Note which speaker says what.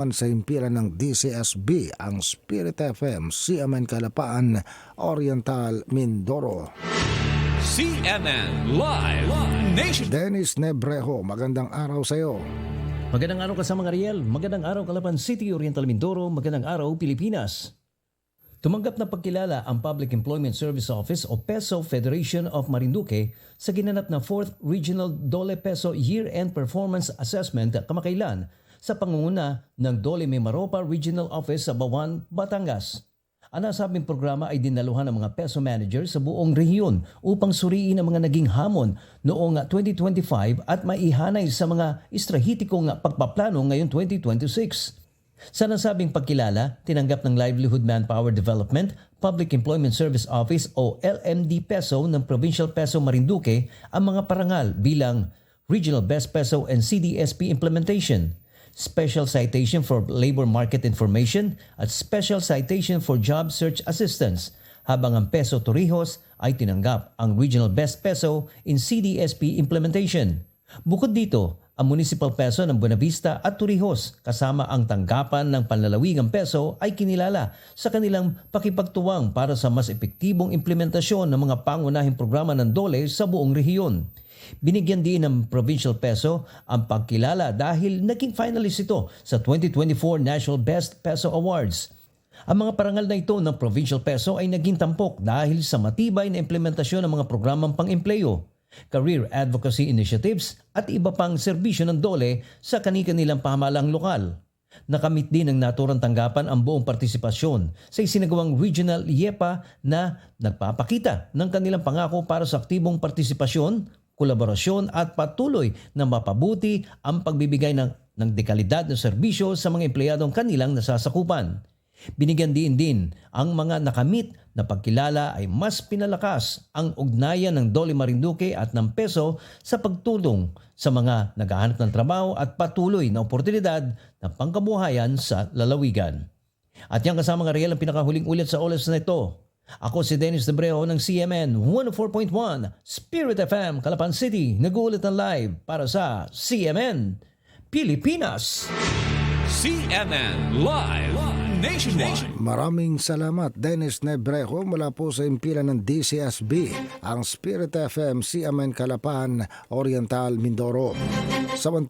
Speaker 1: sa himpilan ng DCSB ang Spirit FM, CMN Kalapaan, Oriental, Mindoro.
Speaker 2: CNN Live Nation.
Speaker 1: Dennis Nebrejo, magandang araw sa iyo.
Speaker 3: Magandang araw kasama Ariel, magandang araw Calapan City, Oriental Mindoro, magandang araw Pilipinas. Tumanggap na pagkilala ang Public Employment Service Office o PESO Federation of Marinduque sa ginanap na 4th Regional Dole PESO Year-End Performance Assessment kamakailan sa pangunguna ng Dole Mimaropa Regional Office sa Bawan, Batangas. Ang nasabing programa ay dinaluhan ng mga PESO manager sa buong rehiyon upang suriin ang mga naging hamon noong 2025 at maihanay sa mga estrahitikong pagpaplano ngayong 2026. Sa nasabing pagkilala, tinanggap ng Livelihood Manpower Development Public Employment Service Office o LMD PESO ng Provincial PESO Marinduque ang mga parangal bilang Regional Best PESO and CDSP Implementation, Special Citation for Labor Market Information at Special Citation for Job Search Assistance, habang ang PESO Torrijos ay tinanggap ang Regional Best PESO in CDSP Implementation. Bukod dito, ang Municipal PESO ng Buenavista at Torrijos kasama ang tanggapan ng panlalawigang PESO ay kinilala sa kanilang pakipagtuwang para sa mas epektibong implementasyon ng mga pangunahing programa ng DOLE sa buong rehiyon. Binigyan din ng Provincial PESO ang pagkilala dahil naging finalist ito sa 2024 National Best PESO Awards. Ang mga parangal na ito ng Provincial PESO ay naging tampok dahil sa matibay na implementasyon ng mga programang pang-empleyo, career advocacy initiatives at iba pang serbisyo ng DOLE sa kani-kanilang pamahalaang lokal. Nakamit din ng naturang tanggapan ang buong partisipasyon sa isinagawang Regional IEPA na nagpapakita ng kanilang pangako para sa aktibong partisipasyon, kolaborasyon at patuloy na mapabuti ang pagbibigay ng dekalidad na serbisyo sa mga empleyadong kanilang nasasakupan. Binigyan din ang mga nakamit na pagkilala ay mas pinalakas ang ugnayan ng Dole Marinduque at ng PESO sa pagtulong sa mga naghahanap ng trabaho at patuloy na oportunidad ng pangkabuhayan sa lalawigan. At yan kasama ng Ariel ang pinakahuling ulit sa oras na ito. Ako si Dennis Nebrejo ng CMN 104.1 Spirit FM, Calapan City, nag-uulit ng live para sa CMN Pilipinas.
Speaker 2: CNN Live Nationwide.
Speaker 1: Maraming salamat Dennis Nebrejo mula po sa himpilan ng DCSB, ang Spirit FM, CMN Kalapaan, Oriental, Mindoro. Samantala